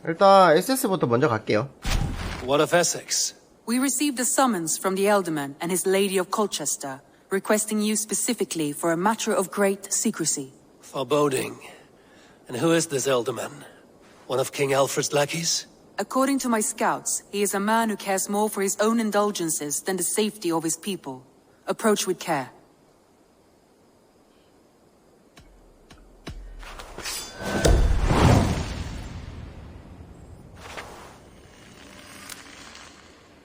일단 SS부터 먼저 갈게요. What of Essex? We received a summons from the Elderman and his Lady of Colchester, requesting you specifically for a matter of great secrecy. Foreboding. And who is this Elderman? One of King Alfred's lackeys? According to my scouts, he is a man who cares more for his own indulgences than the safety of his people. Approach with care.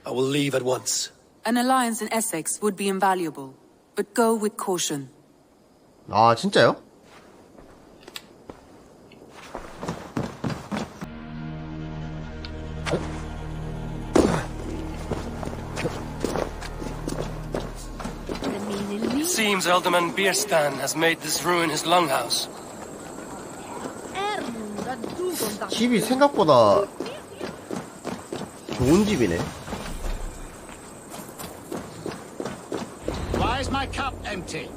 I will leave at once. An alliance in Essex would be invaluable, but go with caution. 아, 진짜요? It seems Elderman Bierstan has made this ruin his longhouse. 집이 생각보다 좋은 집이네. Why is my cup empty?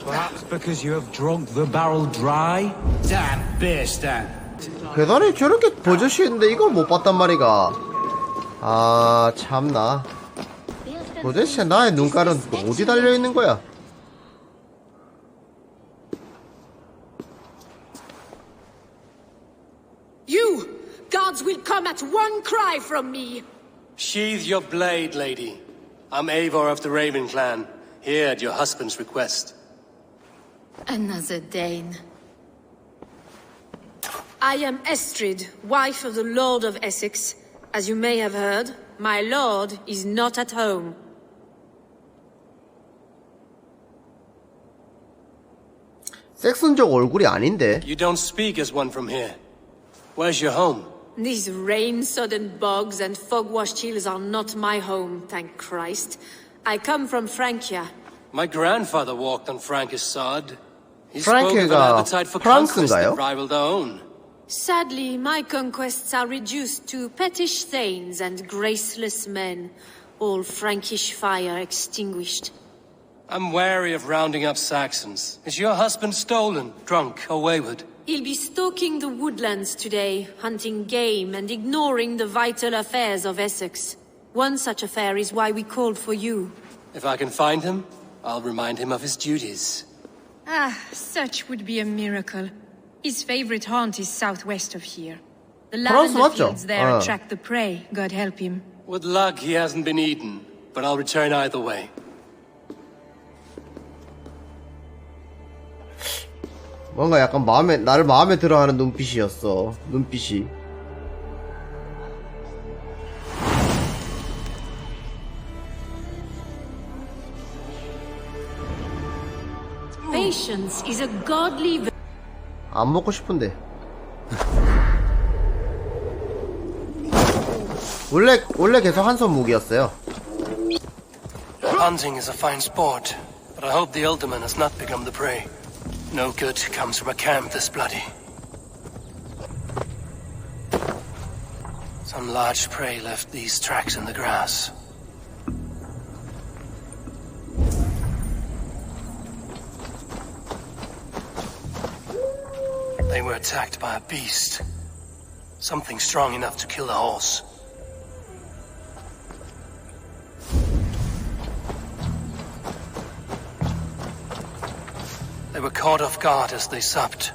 Perhaps because you have drunk the barrel dry? Damn beer stand. 계단에 저렇게 버젓이 있는데 이걸 못 봤단 말이가. 아, 참나. 도대체 나의 눈깔은 어디 달려있는 거야? You! Gods will come at one cry from me! Sheathe your blade, lady. I'm Eivor of the Raven clan, here at your husband's request. Another Dane. I am Estrid, wife of the Lord of Essex. As you may have heard, my lord is not at home. 섹슨족 얼굴이 아닌데. You don't speak as one from here. Where's your home? These rain-sodden bogs and fog-washed hills are not my home, thank Christ. I come from Francia. My grandfather walked on Frankish sod. He spoke of an 프랑크가 appetite for conquest 프랑스인가요? that rivaled our own. Sadly, my conquests are reduced to pettish thanes and graceless men, all Frankish fire extinguished. I'm wary of rounding up Saxons. Is your husband stolen, drunk, or wayward? He'll be stalking the woodlands today, hunting game and ignoring the vital affairs of Essex. One such affair is why we called for you. If I can find him, I'll remind him of his duties. Ah, such would be a miracle. His favorite haunt is southwest of here. The lavender 맞죠? fields there attract the prey, God help him. With luck, he hasn't been eaten, but I'll return either way. 뭔가 약간 나를 마음에 들어하는 눈빛이었어. 눈빛이. Patience is a godly 안 먹고 싶은데. 원래 계속 한 손 무기였어요. Hunting is a fine sport, but I hope the Elderman has not become the prey. No good comes from a camp this bloody. Some large prey left these tracks in the grass. They were attacked by a beast. Something strong enough to kill a horse. They were caught off guard as they supped.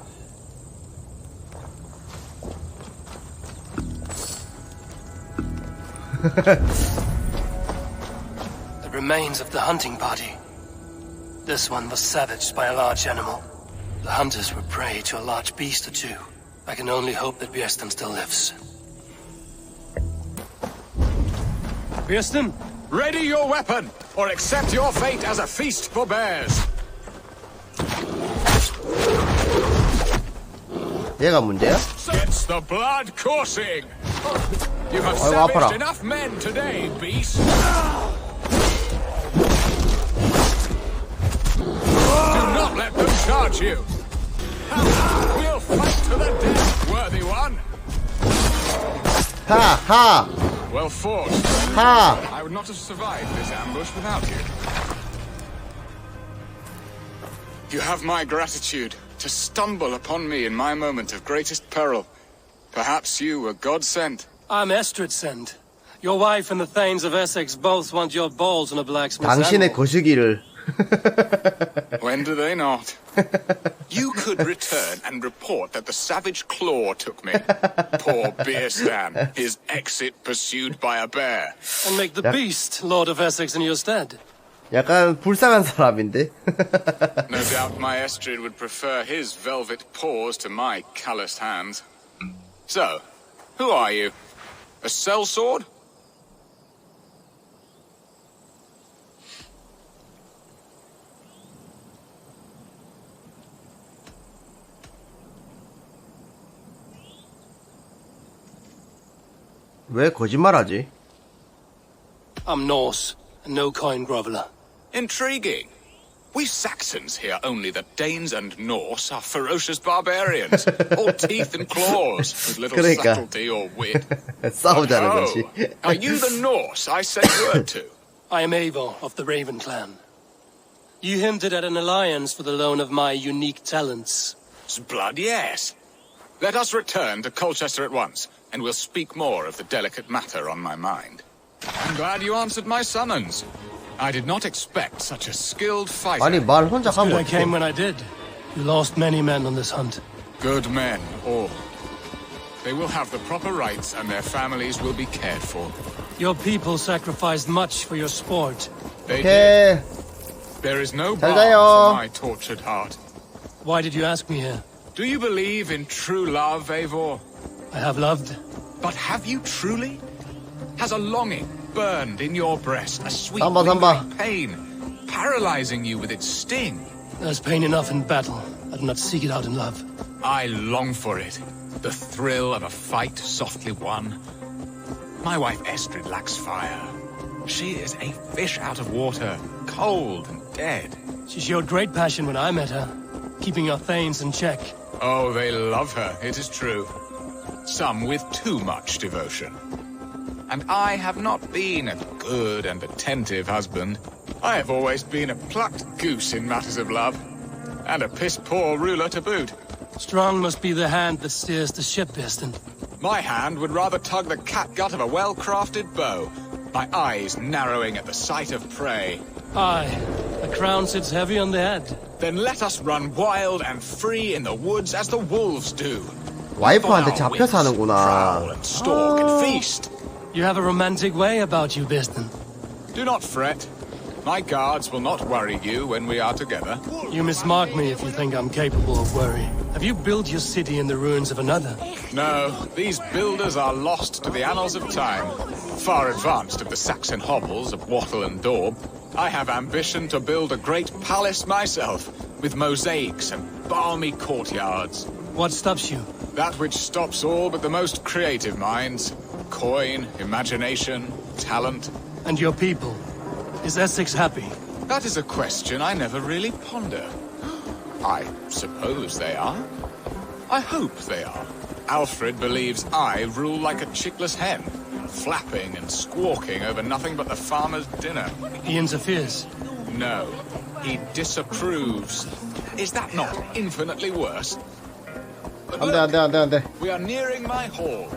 The remains of the hunting party. This one was savaged by a large animal. The hunters were prey to a large beast or two. I can only hope that Bierstan still lives. Bierstan? Ready your weapon, or accept your fate as a feast for bears. 얘가 문제야? Gets the blood coursing. You have 아이고, 아파라. savaged enough men today, beast. Do not let them charge you. We'll fight to the death, worthy one. 하! Well fought. 하! I would not have survived this ambush without you. You have my gratitude to stumble upon me in my moment of greatest peril. Perhaps you were God-sent. I'm Estrid sent. Your wife and the Thanes of Essex both want your balls on a blacksmith's 당신의 anvil. 거시기를. When do they not? You could return and report that the savage claw took me. Poor Beerstan, his exit pursued by a bear. And make the beast Lord of Essex in your stead. 약간 불쌍한 사람인데. No doubt my Estrid would prefer his velvet paws to my calloused hands. So, who are you? A sellsword? 왜 거짓말하지? I'm Norse, and no coin groveler. Intriguing. We Saxons hear only that Danes and Norse are ferocious barbarians, all teeth and claws, with little 그러니까. subtlety or wit. 싸우자는 Oh, 거지. are you the Norse I sent word to? I am Eivor of the Raven clan. You hinted at an alliance for the loan of my unique talents. Blood, yes. Let us return to Colchester at once, and we'll speak more of the delicate matter on my mind. I'm glad you answered my summons. I did not expect such a skilled fighter. 아니 말 혼자 Good 하면 I came 어떡해. when I did. You lost many men on this hunt. Good men, all. They will have the proper rights, and their families will be cared for. Your people sacrificed much for your sport. They did. 오케이. There is no 잘 balm 가요. for my tortured heart. Why did you ask me here? Do you believe in true love, Eivor? I have loved. But have you truly? Has a longing burned in your breast, a sweet 삼바, 삼바. lingering pain, paralyzing you with its sting? There's pain enough in battle. I do not seek it out in love. I long for it. The thrill of a fight softly won. My wife Estrid lacks fire. She is a fish out of water, cold and dead. She showed great passion when I met her, keeping your thanes in check. Oh, they love her, it is true. Some with too much devotion. And I have not been a good and attentive husband. I have always been a plucked goose in matters of love. And a piss-poor ruler to boot. Strong must be the hand that steers the ship, Biston. My hand would rather tug the catgut of a well-crafted bow, my eyes narrowing at the sight of prey. Aye, the crown sits heavy on the head. Then let us run wild and free in the woods as the wolves do. 와이프한테 On our 잡혀 wings, prowl 사는구나. and stalk and feast. You have a romantic way about you, Biston. Do not fret. My guards will not worry you when we are together. You mismark me if you think I'm capable of worry. Have you built your city in the ruins of another? No, these builders are lost to the annals of time. Far advanced of the Saxon hovels of Wattle and Daub, I have ambition to build a great palace myself, with mosaics and balmy courtyards. What stops you? That which stops all but the most creative minds. Coin, imagination, talent. And your people? Is Essex happy? That is a question I never really ponder. I suppose they are. I hope they are. Alfred believes I rule like a chickless hen, flapping and squawking over nothing but the farmer's dinner. He interferes. No, he disapproves. Is that not infinitely worse? But 안돼 안돼 안돼 안돼. we are nearing my hall.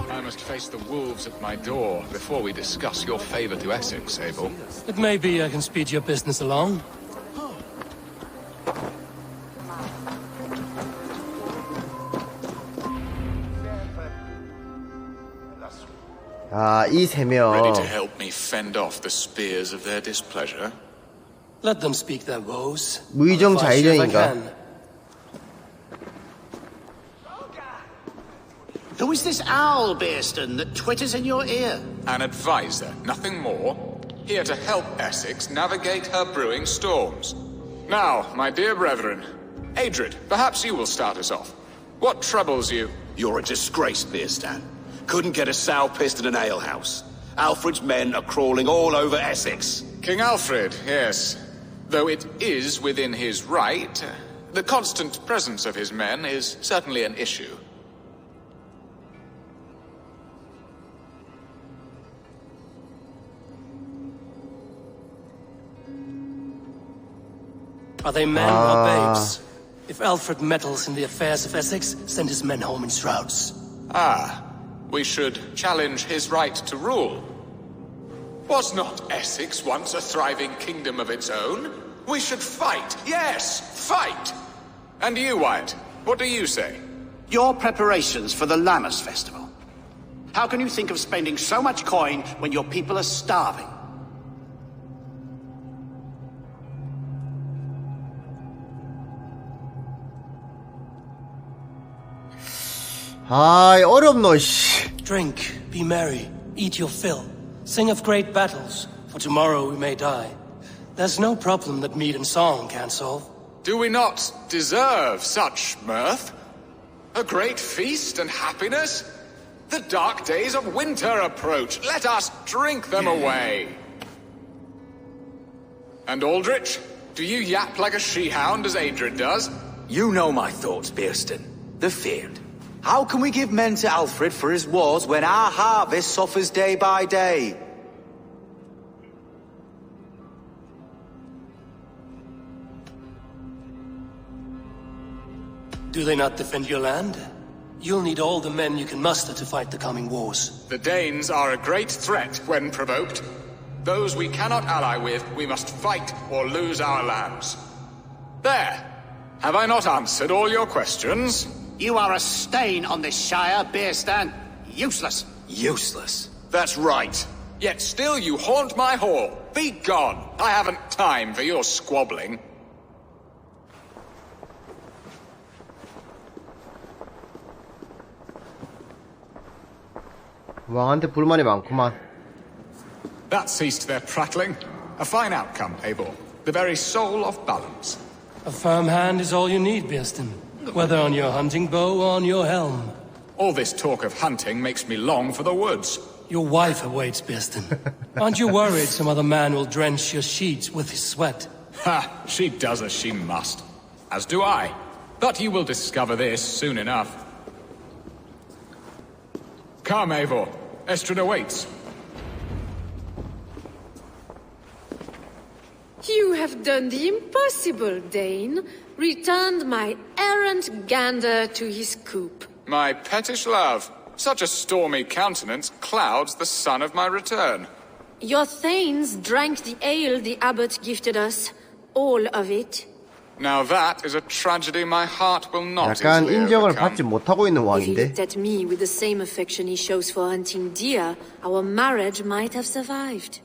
I must face the wolves at my door before we discuss your favor to Essex, Abel. It may be I can speed your business along. 아, 이 세 명. Ready to help me fend off the spears of their displeasure? Let them speak their woes. 무의정 I'll fight you if I 자의령인가? can. Who is this owl, Beerston, that twitters in your ear? An advisor, nothing more. Here to help Essex navigate her brewing storms. Now, my dear brethren, Adrid, perhaps you will start us off. What troubles you? You're a disgrace, Beerstan. Couldn't get a sow pissed in an alehouse. Alfred's men are crawling all over Essex. King Alfred, yes. Though it is within his right, the constant presence of his men is certainly an issue. Are they men or babes? If Alfred meddles in the affairs of Essex, send his men home in shrouds. Ah, we should challenge his right to rule. Was not Essex once a thriving kingdom of its own? We should fight, yes, fight! And you, Wyatt, what do you say? Your preparations for the Lammas festival. How can you think of spending so much coin when your people are starving? 아이 어렵노 씨. Drink, be merry, eat your fill, sing of great battles, for tomorrow we may die. There's no problem that meat and song can't solve. Do we not deserve such mirth? A great feast and happiness? The dark days of winter approach. Let us drink them away. And Aldrich, do you yap like a she-hound as Adred does? You know my thoughts, Bearston. The feared. How can we give men to Alfred for his wars when our harvest suffers day by day? Do they not defend your land? You'll need all the men you can muster to fight the coming wars. The Danes are a great threat when provoked. Those we cannot ally with, we must fight or lose our lands. There! Have I not answered all your questions? You are a stain on this Shire, Bearstan. Useless. Useless. That's right. Yet still you haunt my hall. Be gone! I haven't time for your squabbling. 왕한테 불만이 많구만. That ceased their prattling. A fine outcome, Eivor. The very soul of balance. A firm hand is all you need, Bearston. Whether on your hunting bow or on your helm. All this talk of hunting makes me long for the woods. Your wife awaits, Bearston. Aren't you worried some other man will drench your sheets with his sweat? Ha! She does as she must. As do I. But you will discover this soon enough. Come, Eivor. Estrid awaits. You have done the impossible, Dane. Returned my errant gander to his coop. My pettish love. Such a stormy countenance clouds the sun of my return. Your thanes drank the ale the abbot gifted us. All of it. Now that is a tragedy my heart will not 약간 easily 인정을 overcome. 받지 못하고 있는 If he 왕인데. looked at me with the same affection he shows for hunting deer, our marriage might have survived.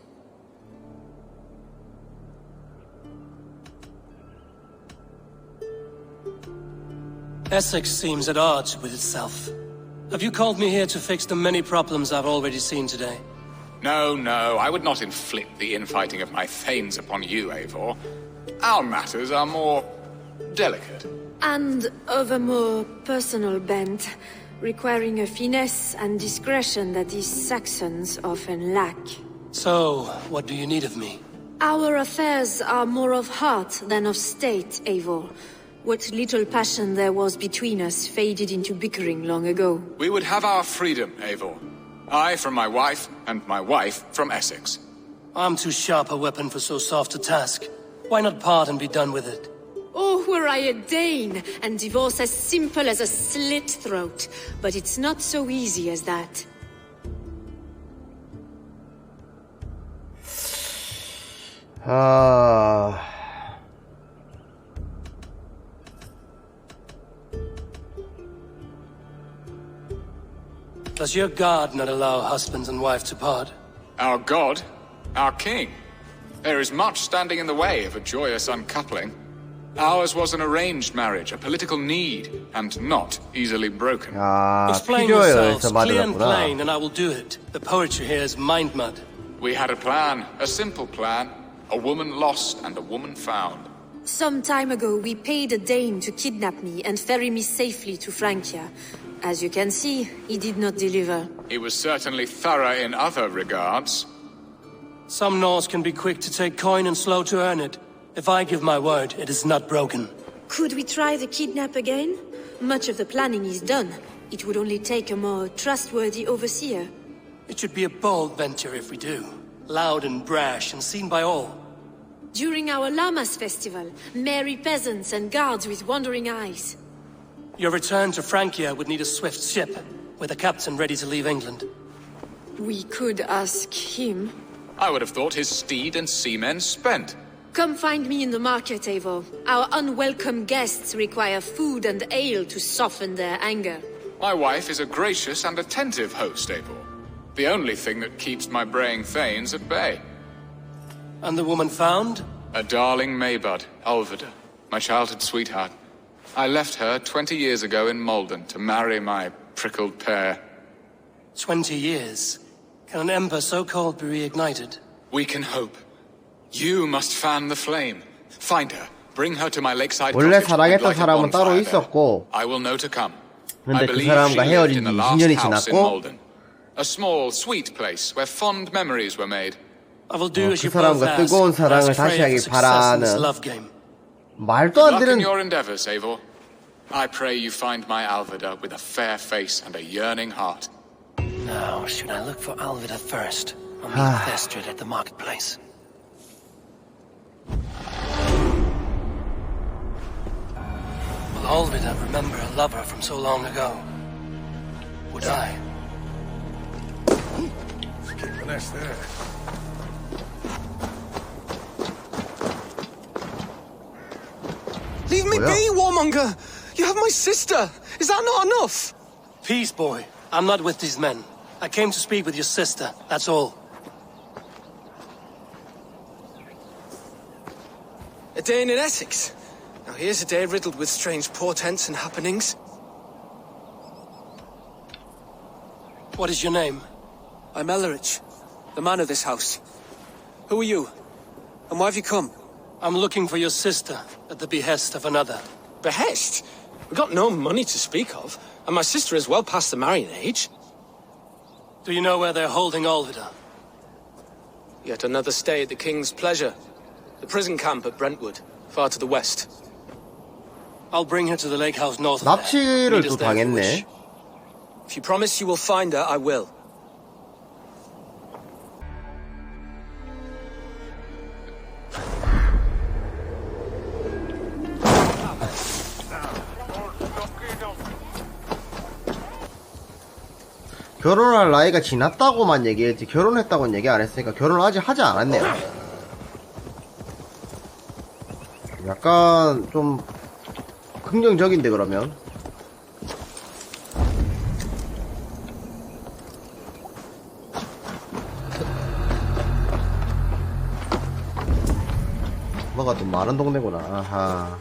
Essex seems at odds with itself. Have you called me here to fix the many problems I've already seen today? No, no, I would not inflict the infighting of my thanes upon you, Eivor. Our matters are more delicate. And of a more personal bent, requiring a finesse and discretion that these Saxons often lack. So, what do you need of me? Our affairs are more of heart than of state, Eivor. What little passion there was between us faded into bickering long ago. We would have our freedom, Eivor. I from my wife, and my wife from Essex. I'm too sharp a weapon for so soft a task. Why not part and be done with it? Oh, were I a Dane, and divorce as simple as a slit throat. But it's not so easy as that. Does your god not allow husbands and wife to part? Our god? Our king? There is much standing in the way of a joyous uncoupling. Ours was an arranged marriage, a political need, and not easily broken. Explain yourselves, clear and plain, and I will do it. The poetry here is mind mud. We had a plan, a simple plan. A woman lost and a woman found. Some time ago, we paid a Dane to kidnap me and ferry me safely to Francia. As you can see, he did not deliver. He was certainly thorough in other regards. Some Norse can be quick to take coin and slow to earn it. If I give my word, it is not broken. Could we try the kidnap again? Much of the planning is done. It would only take a more trustworthy overseer. It should be a bold venture if we do. Loud and brash and seen by all. During our Llamas festival, merry peasants and guards with wandering eyes. Your return to Francia would need a swift ship, with a captain ready to leave England. We could ask him. I would have thought his steed and seamen spent. Come find me in the market, Eivor. Our unwelcome guests require food and ale to soften their anger. My wife is a gracious and attentive host, Eivor. The only thing that keeps my braying thanes at bay. And the woman found? A darling Maybud, Alvida, my childhood sweetheart. I left her 20 years ago in Malden to marry my prickled pear. 20 years? Can an ember so cold be reignited? We can hope. You must fan the flame. Find her. Bring her to my lakeside 원래 cottage and 사랑했던 light a 사람은 따로 bonfire there. 있었고 I will know to come. 근데 I 그 believe 사람과 she lived 헤어진 in the 지 last 20년이 house in 지났고 Malden. A small, sweet place where fond memories were made. I will do as 그 you both 사람과 ask. 뜨거운 사랑을 Ask 다시 Freya 하길 for success in this 바라는 love game. 말도 Good 안 luck in 되는 your endeavors, Eivor. I pray you find my Alvida with a fair face and a yearning heart. Now, should I look for Alvida first, or meet Thestrid at the marketplace? Will Alvida remember a lover from so long ago? Would I? Finesse there. Leave me be, warmonger! You have my sister! Is that not enough? Peace, boy. I'm not with these men. I came to speak with your sister, that's all. A day in Essex. Now here's a day riddled with strange portents and happenings. What is your name? I'm Ellerich, the man of this house. Who are you? And why have you come? I'm looking for your sister, at the behest of another. Behest? We've got no money to speak of, and my sister is well past the marrying age. Do you know where they're holding Alvida? Yet another stay at the King's pleasure. The prison camp at Brentwood, far to the west. I'll bring her to the lake house north of there. 납치를 Meet 또 us there if you 당했네. wish. If you promise you will find her, I will. 결혼할 나이가 지났다고만 얘기했지 결혼했다고는 얘기 안 했으니까 결혼을 아직 하지 않았네요. 약간 좀 긍정적인데 그러면 뭐가 좀 많은 동네구나. 아하.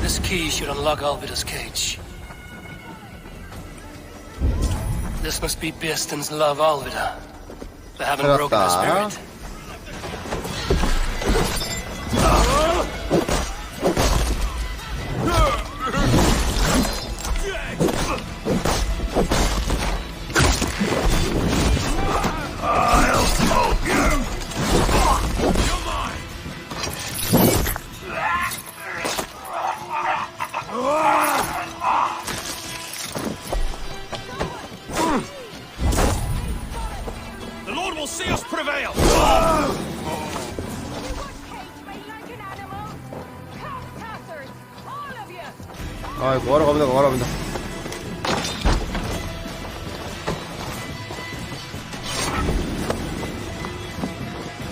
This key should unlock Alvida's cage. This must be Bearston's love, Alvida. They haven't broken her spirit. I'll smoke you! You're mine! The Lord will see us prevail! 아이고 걸어갑니다 걸어갑니다.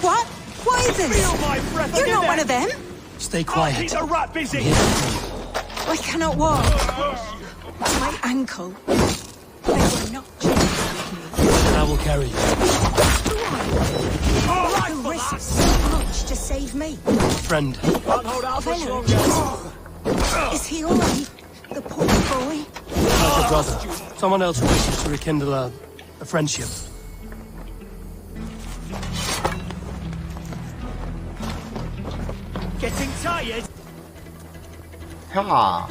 What? What is this? You're not one of them. Stay quiet. He's a rat busy! I cannot walk. My ankle. They will not change with me. I will carry you. You risk so much to save me. Friend. Can't hold out much longer. Is he alright? The poor boy. Like a brother. Someone else who wishes to rekindle a friendship. Getting tired? 형아.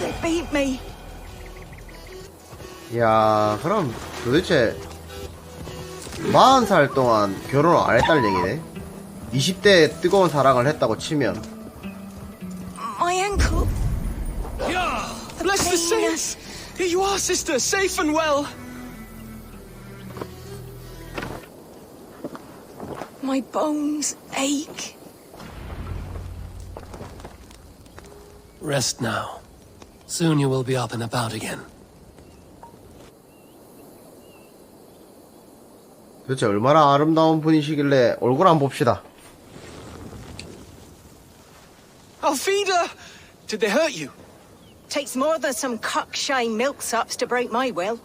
They beat me. 야, 그럼 도대체 40살 동안 결혼을 안 했다는 얘기네. 20대에 뜨거운 사랑을 했다고 치면 My ankle. Bless the saints! Here you are, sister, safe and well. My bones ache. Rest now. Soon you will be up and about again. 도대체 얼마나 아름다운 분이시길래 얼굴 한번 봅시다. Alfida! Did they hurt you? Takes more than some cockshy milksops to break my will.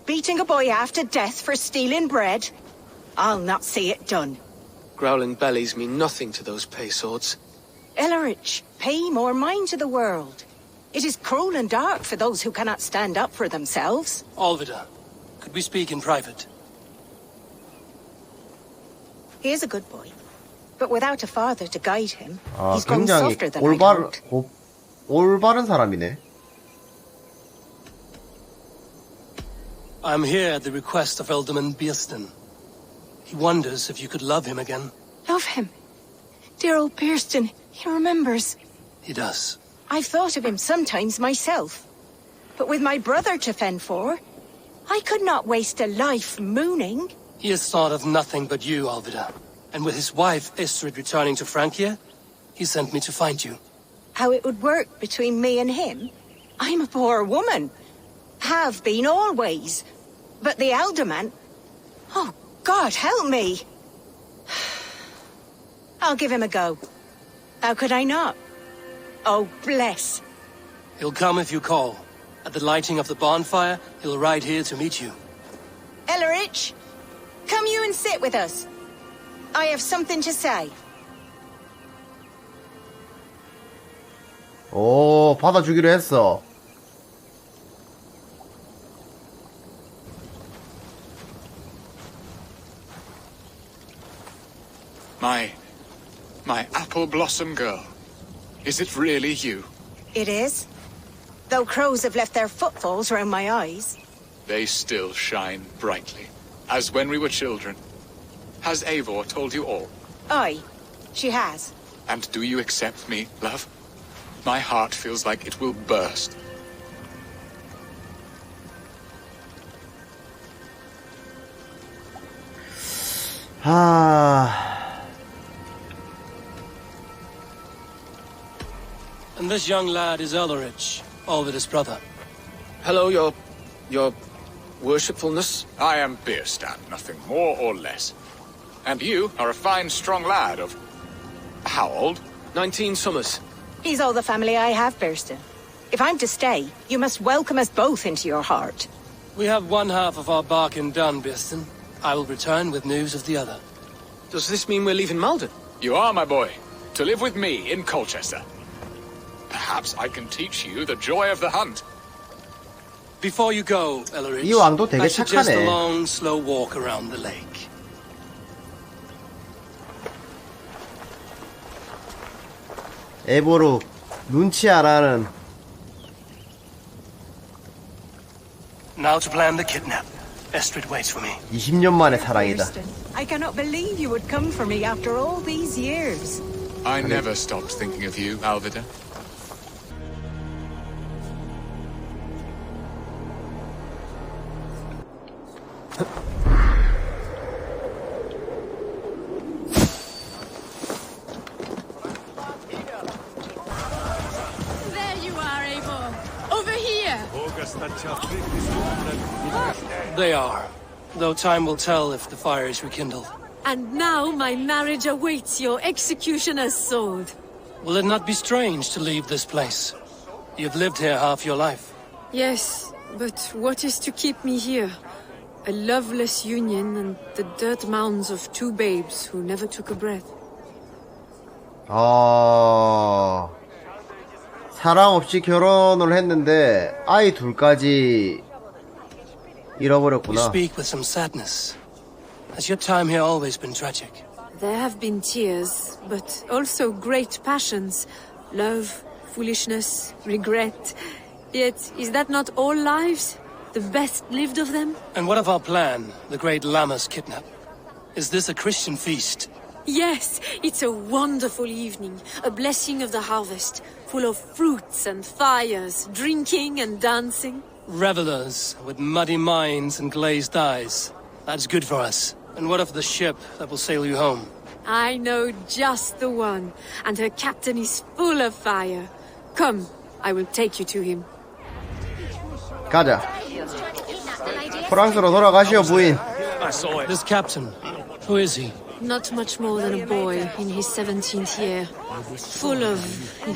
Beating a boy half to death for stealing bread? I'll not see it done. Growling bellies mean nothing to those pay swords. Ellerich, pay more mind to the world. It is cruel and dark for those who cannot stand up for themselves. Alvida, could we speak in private? He is a good boy, but without a father to guide him, 아, he's grown 굉장히 softer than I hoped. 올바른 사람이네. I'm here at the request of Alderman Beerston. He wonders if you could love him again. Love him. Dear old Beerston, he remembers. He does. I've thought of him sometimes myself. But with my brother to fend for, I could not waste a life mooning. He has thought of nothing but you, Alvida. And with his wife, Estrid, returning to Francia, he sent me to find you. How it would work between me and him? I'm a poor woman. Have been always. But the alderman... Oh, God, help me. I'll give him a go. How could I not? Oh, bless. He'll come if you call. At the lighting of the bonfire, he'll ride here to meet you. Ellerich, come you and sit with us. I have something to say. 오, 받아주기로 했어. My apple blossom girl. Is it really you? It is. Though crows have left their footfalls round my eyes. They still shine brightly, as when we were children. Has Eivor told you all? Aye, she has. And do you accept me, love? My heart feels like it will burst. And this young lad is Ellerich, Alvida's brother. Hello, your worshipfulness. I am Beerstan, nothing more or less. And you are a fine, strong lad of... how old? 19 summers. He's all the family I have, Beerston. If I'm to stay, you must welcome us both into your heart. We have one half of our bargain done, Beerston. I will return with news of the other. Does this mean we're leaving Malden? You are, my boy, to live with me in Colchester. Perhaps I can teach you the joy of the hunt. Before you go, Ellerich, 이 왕도 되게 I suggest 착하네. a long, slow walk around the lake. 에보루 눈치 안 하는. Now to plan the kidnap. Estrid waits for me. 20년 만의 사랑이다. Beerston, I cannot believe you would come for me after all these years. I never stopped thinking of you, Alvida. There you are, Eivor. Over here. They are. Though time will tell if the fire is rekindled. And now my marriage awaits your executioner's sword. Will it not be strange to leave this place? You've lived here half your life. Yes, but what is to keep me here? A loveless union and the dirt mounds of two babes who never took a breath. 사랑 없이 결혼을 했는데 아이 둘까지 You 잃어버렸구나. speak with some sadness. Has your time here always been tragic? There have been tears, but also great passions. Love, foolishness, regret. Yet, is that not all lives? The best lived of them? And what of our plan, the great Lammas kidnap? Is this a Christian feast? Yes, it's a wonderful evening, a blessing of the harvest, full of fruits and fires, drinking and dancing. Revelers with muddy minds and glazed eyes. That's good for us. And what of the ship that will sail you home? I know just the one, and her captain is full of fire. Come, I will take you to him. 가자. 프랑스로 돌아가시오, 부인. I saw it. This captain, who is he? Not much more than a boy in his 17th year. Full of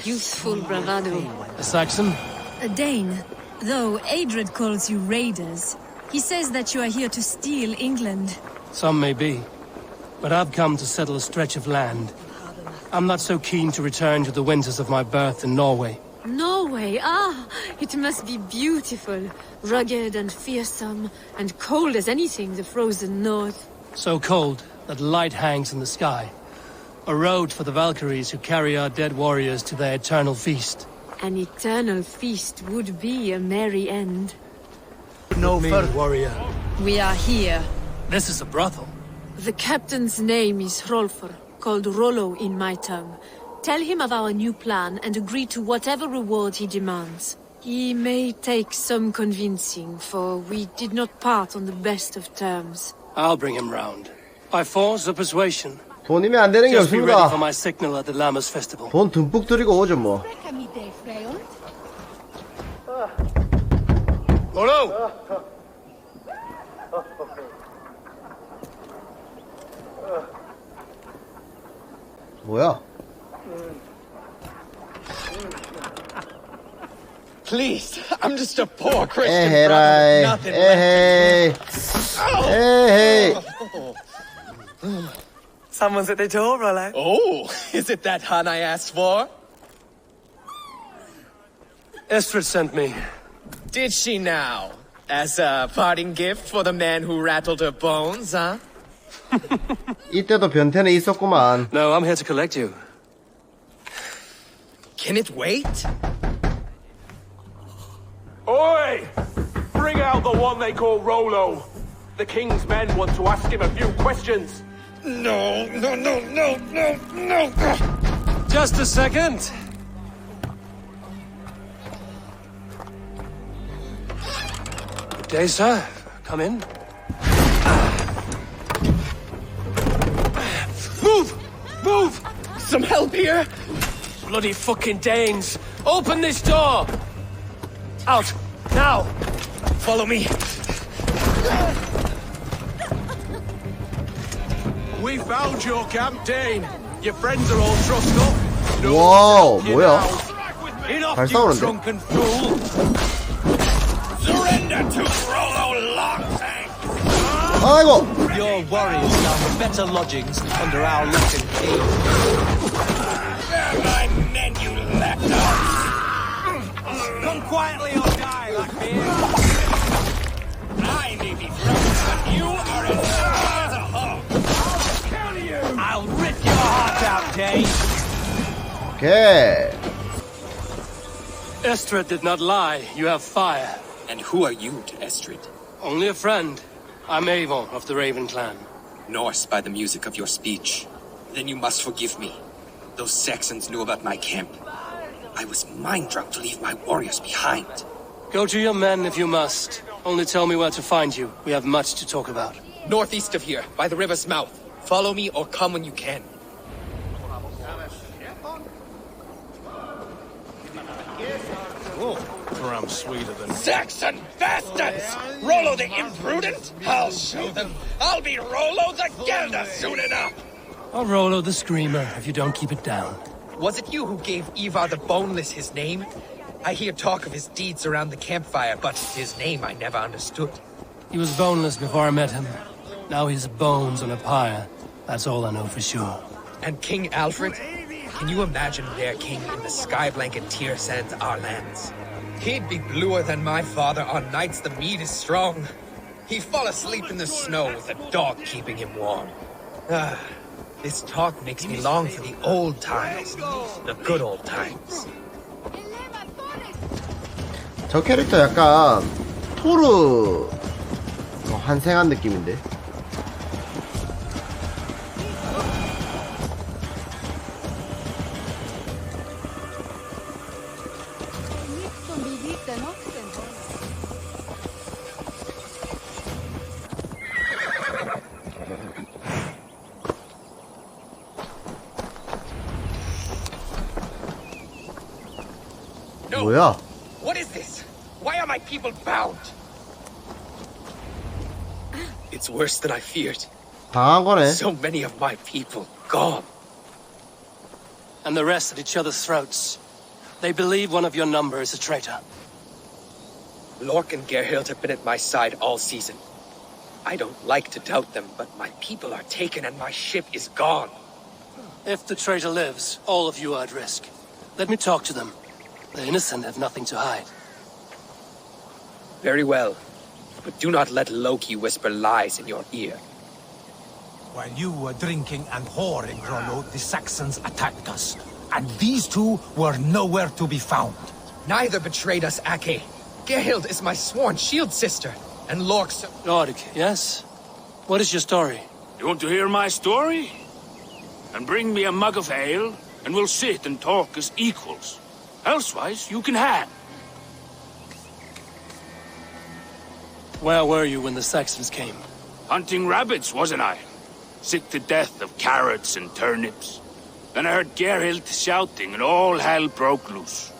youthful bravado. A Saxon? A Dane. Though Adred calls you raiders, he says that you are here to steal England. Some may be. But I've come to settle a stretch of land. I'm not so keen to return to the winters of my birth in Norway. Norway, it must be beautiful. Rugged and fearsome, and cold as anything the frozen north. So cold that light hangs in the sky. A road for the Valkyries who carry our dead warriors to their eternal feast. An eternal feast would be a merry end. No further, warrior. We are here. This is a brothel. The captain's name is Hrolfr, called Rollo in my tongue. Tell him of our new plan and agree to whatever reward he demands. He may take some convincing, for we did not part on the best of terms. I'll bring him round. By force or persuasion. 돈이면 안 되는 게 Just be ready for 없습니다. my signal at the Lammas festival. 돈 듬뿍 들이고 오죠, 뭐. Rollo! 뭐야? Please, I'm just a poor Christian 에헤라이, brother. Nothing 에헤이, 에헤이. Someone's at the door, Rollo. Oh, is it that hun I asked for? Estrid sent me. Did she now? As a parting gift for the man who rattled her bones, huh? 이때도 변태는 있었구만. No, I'm here to collect you. Can it wait? Oi! Bring out the one they call Rollo. The king's men want to ask him a few questions. No. Just a second. Good day, sir. Come in. Move! Some help here? Bloody fucking Danes! Open this door! Out! Now! Follow me. We found your camp, Dane. Your friends are all trussed up. 와우, 뭐야? Enough, 잘 you 싸우는데? drunken fool! Surrender to Rollo Longshank! 아이고! Your warriors found better lodgings under our Latin king. They're my men, you lapdogs! Come quietly or die, Blackbeard. I may be drunk, but you are as strong as a hog! I'll kill you! I'll rip your heart out, Dane. 오케이. Estrid did not lie. You have fire. And who are you to Estrid? Only a friend. I'm Avon of the Raven clan. Norse by the music of your speech. Then you must forgive me. Those Saxons knew about my camp. I was mind-drunk to leave my warriors behind. Go to your men if you must. Only tell me where to find you. We have much to talk about. Northeast of here, by the river's mouth. Follow me or come when you can. I'm sweeter than... Saxon bastards! Rollo the imprudent? I'll show them. I'll be Rollo the Gelder soon enough! I'll Rollo the Screamer if you don't keep it down. Was it you who gave Ivar the Boneless his name? I hear talk of his deeds around the campfire, but his name I never understood. He was boneless before I met him. Now he's bones on a pyre. That's all I know for sure. And King Alfred? Can you imagine their king in the sky blanket tier sands our lands? He'd be bluer than my father on nights the mead is strong. He'd fall asleep in the snow with a dog keeping him warm. This talk makes me long for the old times. The good old times. 저 캐릭터 약간 토르 환생한 느낌인데. 뭐야? What is this? Why are my people bound? It's worse than I feared. 당한 거네. So many of my people gone. And the rest at each other's throats. They believe one of your number is a traitor. Lork and Gerhild have been at my side all season. I don't like to doubt them, but my people are taken and my ship is gone. If the traitor lives, all of you are at risk. Let me talk to them. The innocent have nothing to hide. Very well. But do not let Loki whisper lies in your ear. While you were drinking and whoring, Rollo, the Saxons attacked us. And these two were nowhere to be found. Neither betrayed us, Ake. Gerhild is my sworn shield sister, and Lork's... Lork, yes? What is your story? You want to hear my story? And bring me a mug of ale, and we'll sit and talk as equals. Elsewise, you can hang. Where were you when the Saxons came? Hunting rabbits, wasn't I? Sick to death of carrots and turnips. Then I heard Gerhild shouting, and all hell broke loose.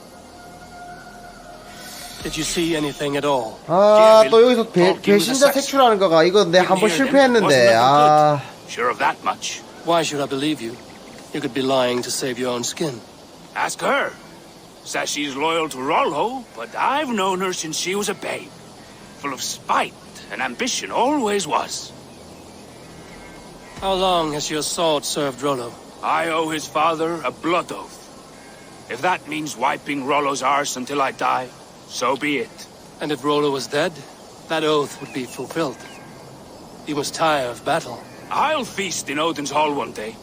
Did you see anything at all? 아, 또 여기서 배신자 색출하는 거가 이거 내 한번 실패했는데. 아. Sure of that much. Why should I believe you? You could be lying to save your own skin. Ask her. Says she's loyal to Rollo, but I've known her since she was a babe. Full of spite and ambition, always was. How long has your sword served Rollo? I owe his father a blood oath. If that means wiping Rollo's arse until I die, so be it. And if Rollo was dead, that oath would be fulfilled. He must tire of battle. I'll feast in Odin's hall one day,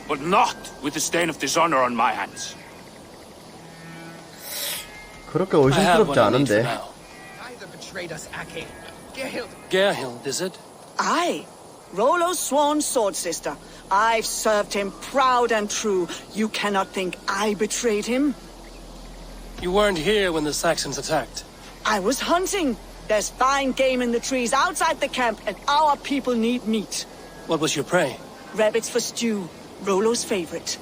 but not with the stain of dishonor on my hands. 그렇게 의심스럽지 않은데. Neither betrayed us, Ake. Gerhild. Gerhild, is it? Aye. Rollo's sworn sword sister. I've served him proud and true. You cannot think I betrayed him. You weren't here when the Saxons attacked. I was hunting. There's fine game in the trees outside the camp, and our people need meat. What was your prey? Rabbits for stew. Rollo's favorite.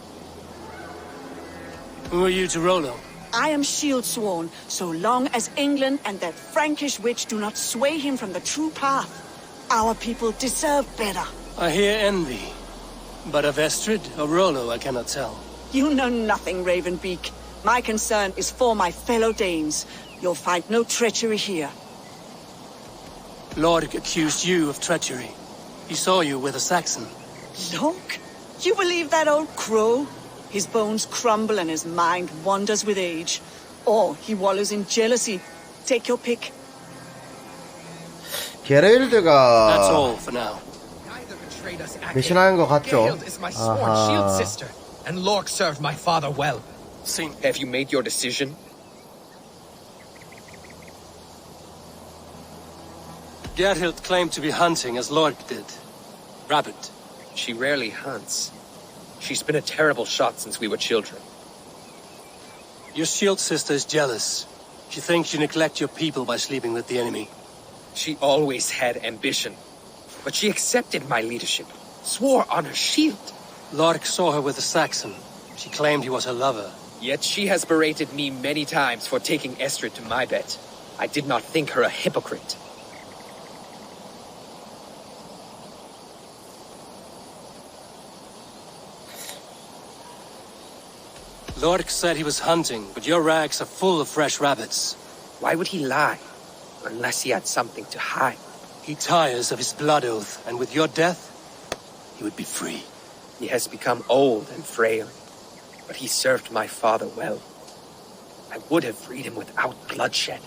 Who are you to Rollo? I am shield sworn, so long as England and that Frankish witch do not sway him from the true path. Our people deserve better. I hear envy. But of Estrid or Rollo, I cannot tell. You know nothing, Ravenbeak. My concern is for my fellow Danes. You'll find no treachery here. Lord accused you of treachery. He saw you with a Saxon. Look, you believe that old crow? His bones crumble and his mind wanders with age. Or he wallows in jealousy. Take your pick. 게르힐드가 That's all for now. 배신하는 것 같죠? Gerhild is my sworn shield sister, and Lork served my father well. Have you made your decision? Gerhild claimed to be hunting as Lork did. Rabbit. She rarely hunts. She's been a terrible shot since we were children. Your shield sister is jealous. She thinks you neglect your people by sleeping with the enemy. She always had ambition, but she accepted my leadership, swore on her shield. Lork saw her with a Saxon. She claimed he was her lover. Yet she has berated me many times for taking Estrid to my bed. I did not think her a hypocrite. Lork said he was hunting, but your rags are full of fresh rabbits. Why would he lie? Unless he had something to hide. He tires of his blood oath, and with your death, he would be free. He has become old and frail, but he served my father well. I would have freed him without bloodshed.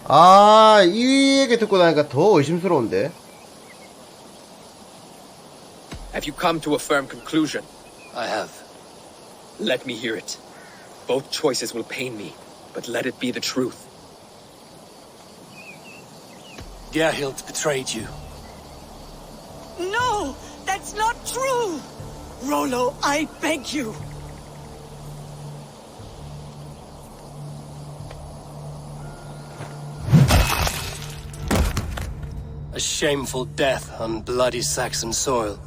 아, 이 얘기 듣고 나니까 더 의심스러운데. Have you come to a firm conclusion? I have. Let me hear it. Both choices will pain me, but let it be the truth. Gerhild betrayed you. No, that's not true! Rollo, I beg you. A shameful death on bloody Saxon soil.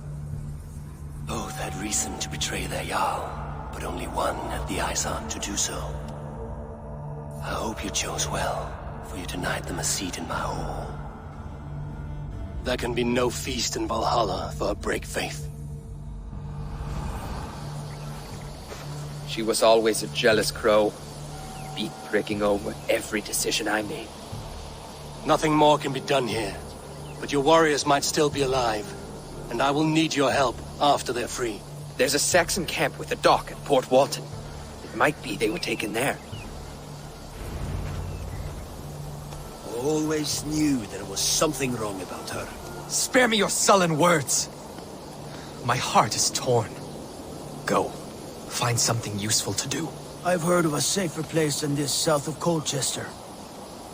Both had reason to betray their Jarl, but only one had the eyesight to do so. I hope you chose well, for you denied them a seat in my hall. There can be no feast in Valhalla for a break faith. She was always a jealous crow, beat pricking over every decision I made. Nothing more can be done here, but your warriors might still be alive, and I will need your help after they're free. There's a Saxon camp with a dock at Port Walton. It might be they were taken there. Always knew there was something wrong about her. Spare me your sullen words. My heart is torn. Go. Find something useful to do. I've heard of a safer place than this south of Colchester.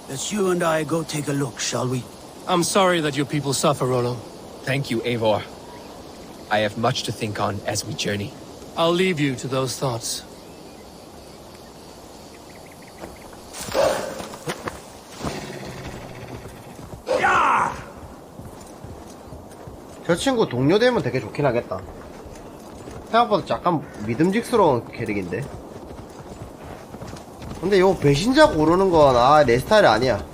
Let's you and I go take a look, shall we? I'm sorry that your people suffer, Rollo. Thank you, Eivor. I have much to think on as we journey. I'll leave you to those thoughts. 저 친구 동료 되면 되게 좋긴 하겠다. 생각보다 약간 믿음직스러운 캐릭인데. 근데 요 배신자 고르는 건 내 스타일이 아니야.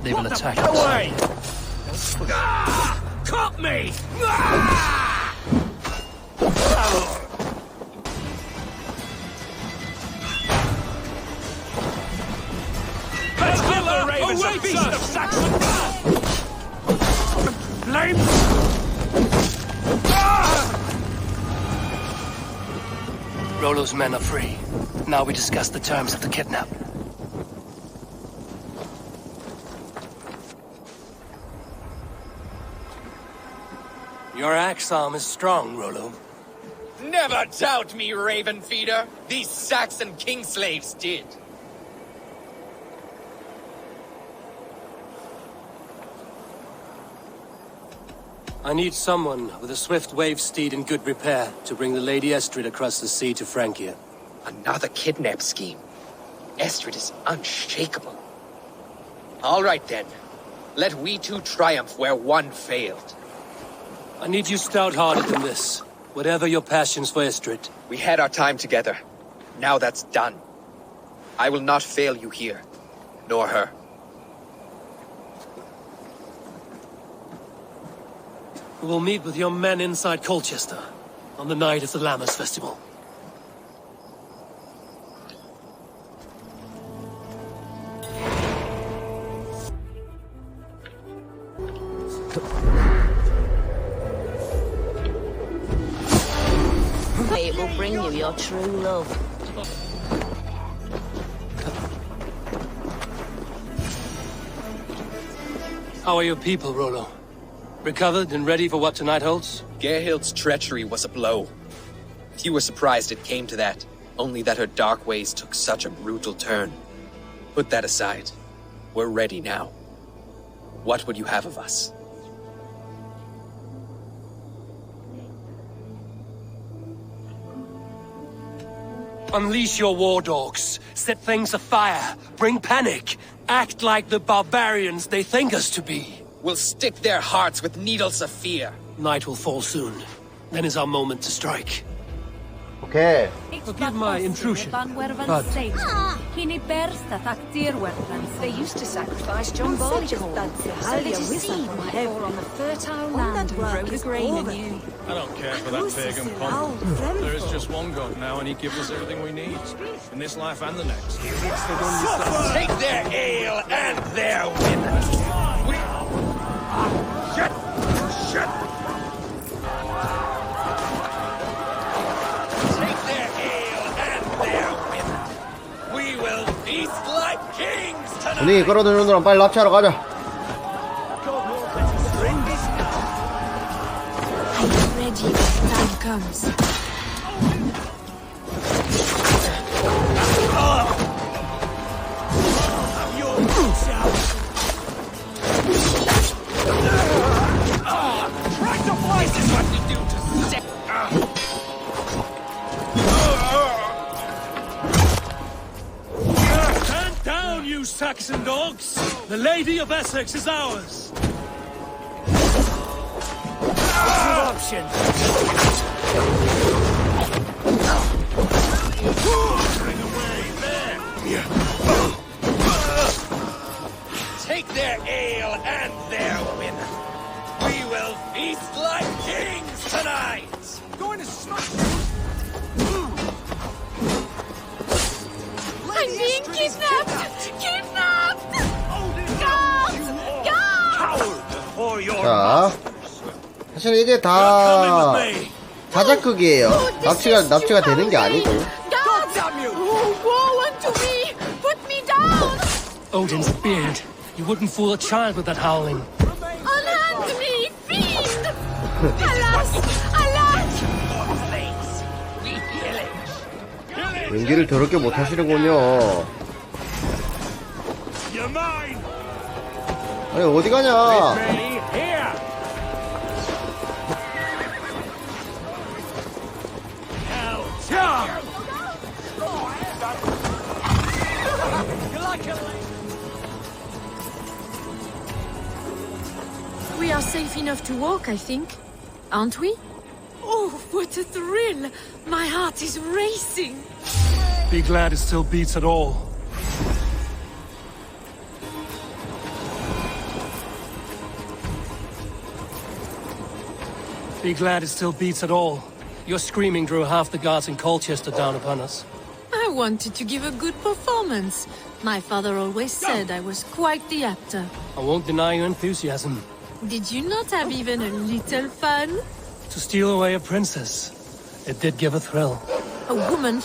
They will attack us. Cut me! Let's give the ravens a feast of Saxon flame! Rollo's men are free. Now we discuss the terms of the kidnap. Your axe arm is strong, Rollo. Never doubt me, Raven Feeder. These Saxon king slaves did. I need someone with a swift wave steed in good repair to bring the Lady Estrid across the sea to Francia. Another kidnap scheme. Estrid is unshakable. All right then. Let we two triumph where one failed. I need you stout-hearted than this. Whatever your passions for Estrid. We had our time together. Now that's done. I will not fail you here. Nor her. We will meet with your men inside Colchester on the night of the Lammas Festival. It will bring you your true love. How are your people, Rollo? Recovered and ready for what tonight holds? Gerhild's treachery was a blow. Few were surprised it came to that, only that her dark ways took such a brutal turn. Put that aside. We're ready now. What would you have of us? Unleash your war dogs. Set things afire. Bring panic. Act like the barbarians they think us to be. We'll stick their hearts with needles of fear. Night will fall soon. Then is our moment to strike. Okay. Forgive my intrusion, but... They used to sacrifice John Barleycorn. So that his seed might fall on the fertile land and grow the grain anew. I don't care for that pagan pun. There is just one God now, and he gives us everything we need. In this life and the next. Take their ale and their women! Shut! Shut! Take their ale and their women! We will feast like kings tonight! 분위기 끌어들이는 동안 빨리 납치하러 가자. Ready when time comes. Stand down, you Saxon dogs! The Lady of Essex is ours! option. Take their ale and their women. We will feast like kings tonight. Going to smash. I'm being kidnapped! Kidnapped! Guards! Guards! Coward before your 자, 사실 이게 다 자작극이에요. 납치가 되는 게 아니고. Guards! Oh, woe unto me! Put me down! Odin's beard. You wouldn't fool a child with that howling. Unhand me, fiend! Alas! Alas! 연기를 더럽게 못하시는군요. You're mine. 아니 어디 가냐? Here. We are safe enough to walk, I think. Aren't we? Oh, what a thrill! My heart is racing! Be glad it still beats at all. Be glad it still beats at all. Your screaming drew half the guards in Colchester down upon us. I wanted to give a good performance. My father always said I was quite the actor. I won't deny your enthusiasm. Did you not have even a little fun? To steal away a princess, it did give a thrill. A woman...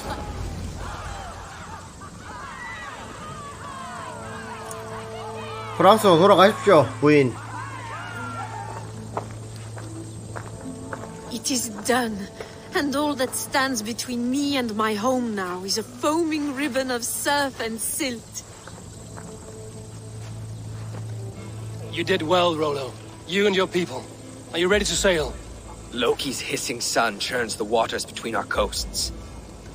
프랑스로 돌아가십시오, 부인. It is done. And all that stands between me and my home now is a foaming ribbon of surf and silt. You did well, Rollo. You and your people. Are you ready to sail? Loki's hissing sun churns the waters between our coasts.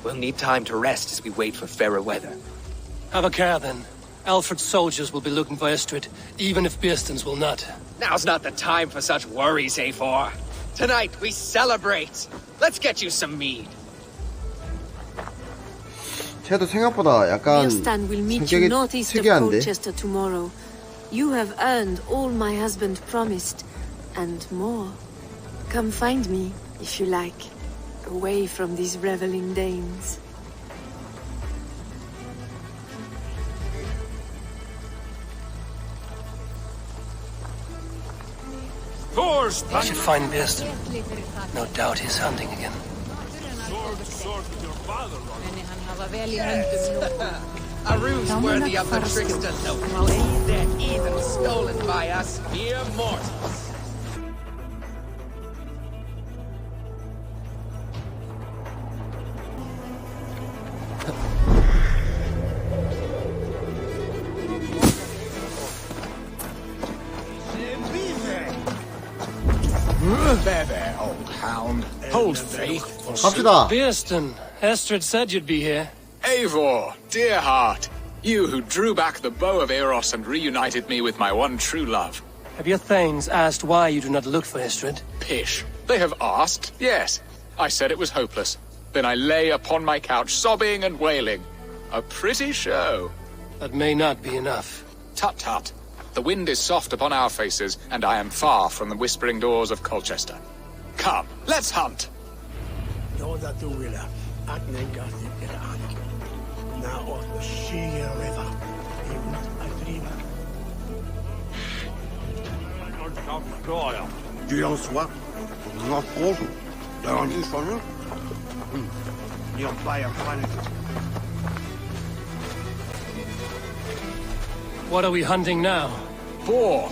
We'll need time to rest as we wait for fairer weather. Have a care, then. Alfred's soldiers will be looking for Estrid, even if Bearston's will not. Now's not the time for such worries, A4. Tonight, we celebrate. Let's get you some mead. 쟤도 생각보다 약간 Bearstan will meet you 성격이 northeast of 특이한데. Colchester tomorrow. You have earned all my husband promised, and more. Come find me, if you like, away from these reveling Danes. I should find Bearston. No doubt he's hunting again. A ruse worthy of the trickster, Loki. Dead, even stolen by us mere mortals. There, there, old hound. Hold faith. 갑시다. Bearston, Estrid said you'd be here. Eivor, dear heart, you who drew back the bow of Eros and reunited me with my one true love. Have your thanes asked why you do not look for Estrid? Pish. They have asked, yes. I said it was hopeless. Then I lay upon my couch, sobbing and wailing. A pretty show. That may not be enough. Tut tut. The wind is soft upon our faces, and I am far from the whispering doors of Colchester. Come, let's hunt. What are we hunting now? Boar.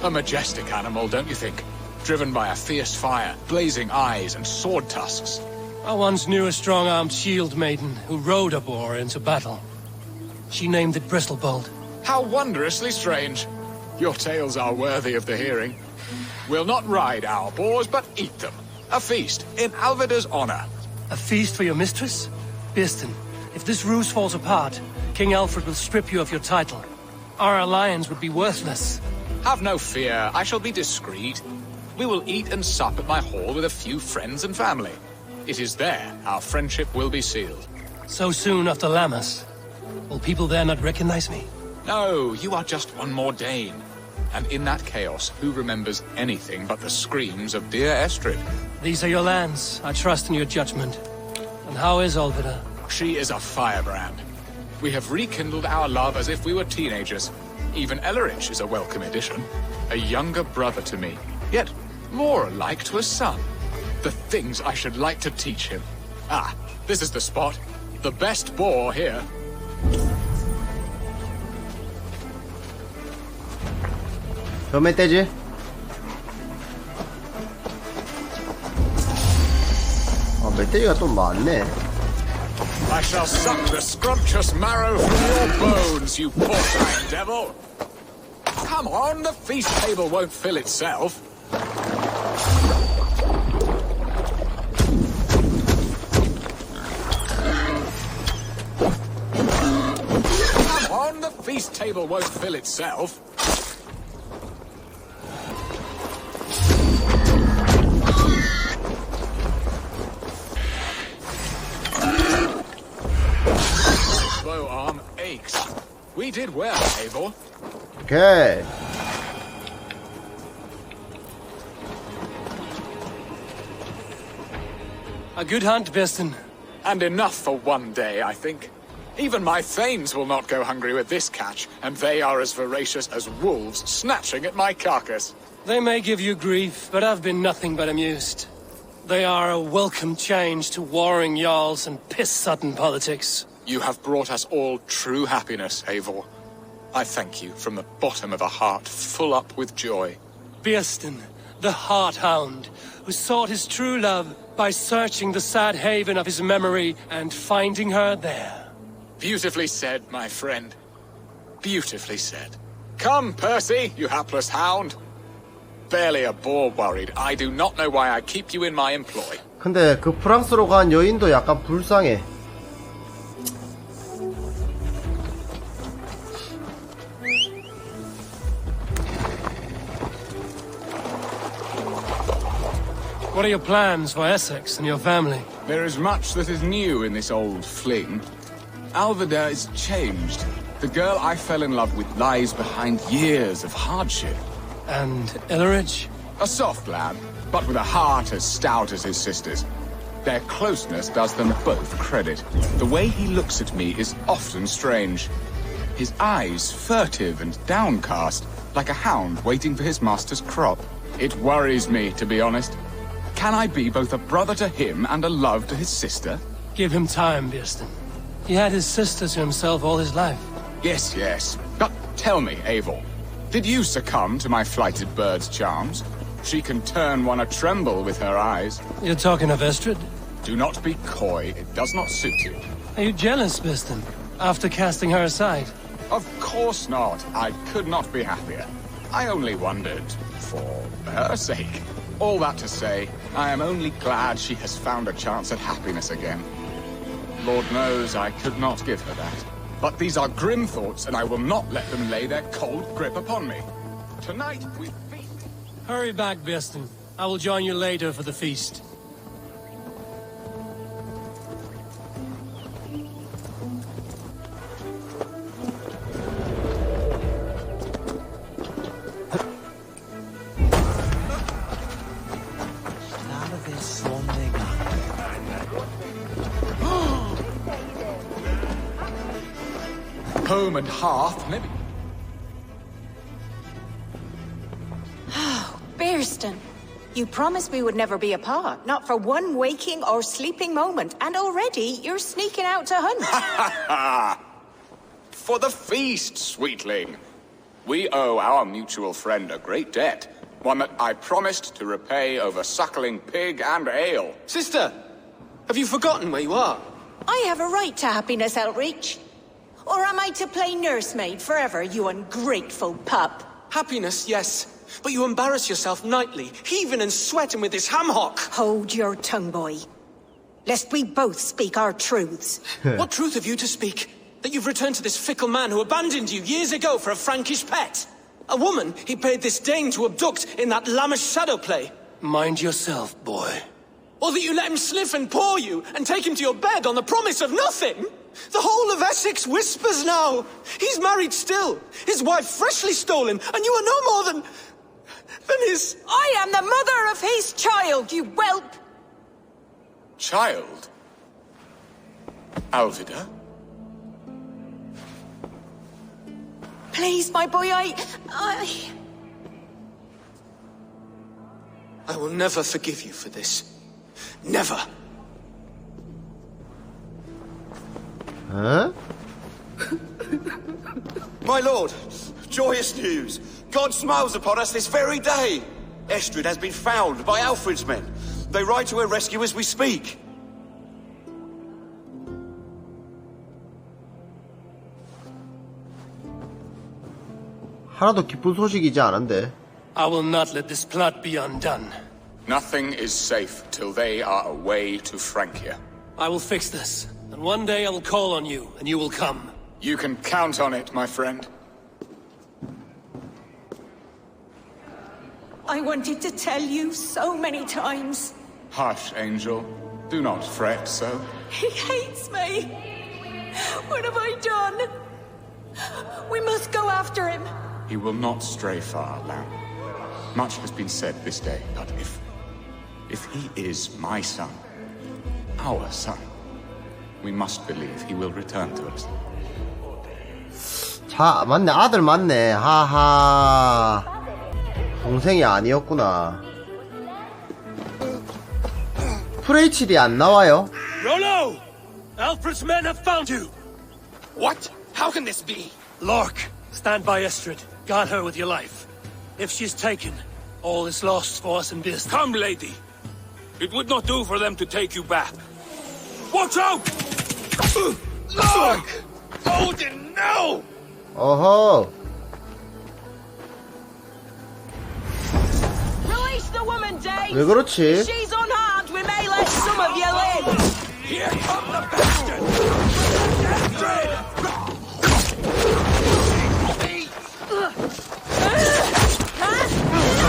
A majestic animal, don't you think? Driven by a fierce fire, blazing eyes, and sword tusks. I once knew a strong-armed shield maiden who rode a boar into battle. She named it Bristolbolt. How wondrously strange. Your tales are worthy of the hearing. We'll not ride our boars, but eat them. A feast, in Alvida's honor. A feast for your mistress? Bearston, if this ruse falls apart, King Alfred will strip you of your title. Our alliance would be worthless. Have no fear, I shall be discreet. we will eat and sup at my hall with a few friends and family. It is there our friendship will be sealed. So soon after Lammas? Will people there not recognize me? No, you are just one more Dane. And in that chaos, who remembers anything but the screams of dear Estrid? These are your lands. I trust in your judgment. And how is Olvida? She is a firebrand. We have rekindled our love as if we were teenagers. Even Ellerich is a welcome addition. A younger brother to me, yet more alike to a son. The things I should like to teach him. Ah, this is the spot. The best boar here. 저 멧돼지? 멧돼지가 좀 많네. I shall suck the scrumptious marrow from your bones, you porcine devil! Come on, the feast table won't fill itself. Come on, the feast table won't fill itself. Bow arm aches. We did well, Eivor. Okay. A good hunt, Beston. And enough for one day, I think. Even my thanes will not go hungry with this catch, and they are as voracious as wolves snatching at my carcass. They may give you grief, but I've been nothing but amused. They are a welcome change to warring jarls and piss-sodden politics. You have brought us all true happiness, Eivor. I thank you from the bottom of a heart full up with joy. Birsten, the Heart Hound, who sought his true love by searching the sad haven of his memory and finding her there. Beautifully said, my friend. Beautifully said. Come, Percy, you hapless hound. Barely a boar worried. I do not know why I keep you in my employ. 근데 그 프랑스로 간 여인도 약간 불쌍해. What are your plans for Essex and your family? There is much that is new in this old fling. Alvida is changed. The girl I fell in love with lies behind years of hardship. And Ellerich? A soft lad, but with a heart as stout as his sister's. Their closeness does them both credit. The way he looks at me is often strange. His eyes furtive and downcast, like a hound waiting for his master's crop. It worries me, to be honest. Can I be both a brother to him and a love to his sister? Give him time, Birsten. He had his sister to himself all his life. Yes, yes. But tell me, Eivor, did you succumb to my flighted bird's charms? She can turn one a tremble with her eyes. You're talking of Estrid? Do not be coy. It does not suit you. Are you jealous, Birsten, after casting her aside? Of course not. I could not be happier. I only wondered for her sake. All that to say, I am only glad she has found a chance at happiness again. Lord knows I could not give her that. But these are grim thoughts, and I will not let them lay their cold grip upon me. Tonight, we feast. Hurry back, Birsten. I will join you later for the feast. Home and hearth, maybe. Oh, Birsten. You promised we would never be apart, not for one waking or sleeping moment, and already you're sneaking out to hunt. For the feast, sweetling. We owe our mutual friend a great debt, one that I promised to repay over suckling pig and ale. Sister, have you forgotten where you are? I have a right to happiness, Elreach. Or am I to play nursemaid forever, you ungrateful pup? Happiness, yes. But you embarrass yourself nightly, heaving and sweating with this ham-hock. Hold your tongue, boy. Lest we both speak our truths. What truth have you to speak? That you've returned to this fickle man who abandoned you years ago for a Frankish pet? A woman he paid this Dane to abduct in that lammish shadow play. Mind yourself, boy. Or that you let him sniff and paw you and take him to your bed on the promise of nothing? The whole of Essex whispers now. He's married still, his wife freshly stolen, and you are no more than his... I am the mother of his child, you whelp! Child? Alvida? Please, my boy, I will never forgive you for this. Never. Huh? My lord, joyous news. God smiles upon us this very day. Estrid has been found by Alfred's men. They ride to her rescue as we speak. 하나도 기쁜 소식이지 않은데. I will not let this plot be undone. Nothing is safe till they are away to Francia. I will fix this, and one day I will call on you, and you will come. You can count on it, my friend. I wanted to tell you so many times. Hush, Angel. Do not fret so. He hates me. What have I done? We must go after him. He will not stray far, lamb. Much has been said this day, but if he is my son, our son, we must believe he will return to us. 자, 맞네. 아들 맞네. 하하. 동생이 아니었구나. 프레이칠이 안 나와요? Rollo! Alfred's men have found you! What? How can this be? Lork, stand by Estrid. Guard her with your life. If she's taken, all is lost for us in Bearston. Come, lady. It would not do for them to take you back. Watch out! Look! Odin, no! 어허. Release the woman, Dave! 왜 그렇지? She's unharmed, we may let some of you live! Here come the bastard!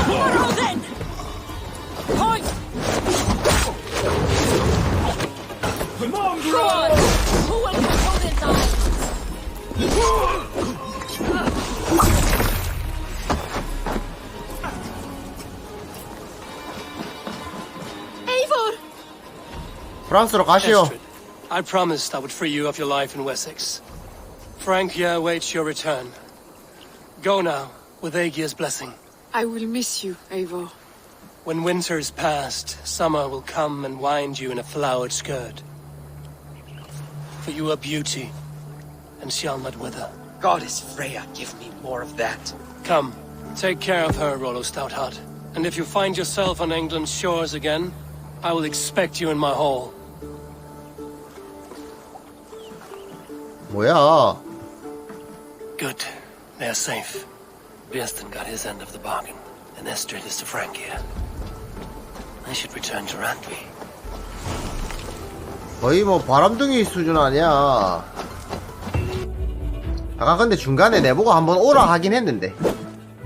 What are then? Point! Go on! Who will control this eye? Eivor! 프랑스로 가시오. Estrid, I promised I would free you of your life in Wessex. Francia awaits your return. Go now, with Aegir's blessing. I will miss you, Eivor. When winter is past, summer will come and wind you in a flowered skirt. For you are beauty, and shall not wither. Goddess Freya, give me more of that. Come, take care of her, Rollo Stoutheart. And if you find yourself on England's shores again, I will expect you in my hall. 뭐야? Good. They are safe. Bearston got his end of the bargain, and Estrid is to Francia. I should return to Randvi. 거의 뭐 바람둥이 수준 아니야. 아까 근데 중간에 내보고 한번 오라 하긴 했는데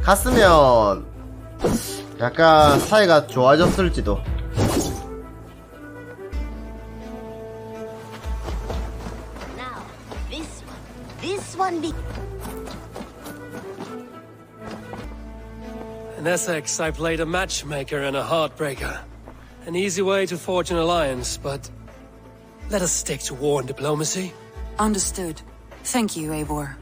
갔으면 약간 사이가 좋아졌을지도. Now, this one be... In Essex, I played a matchmaker and a heartbreaker. An easy way to forge an alliance, but let us stick to war and diplomacy. Understood. Thank you, Eivor.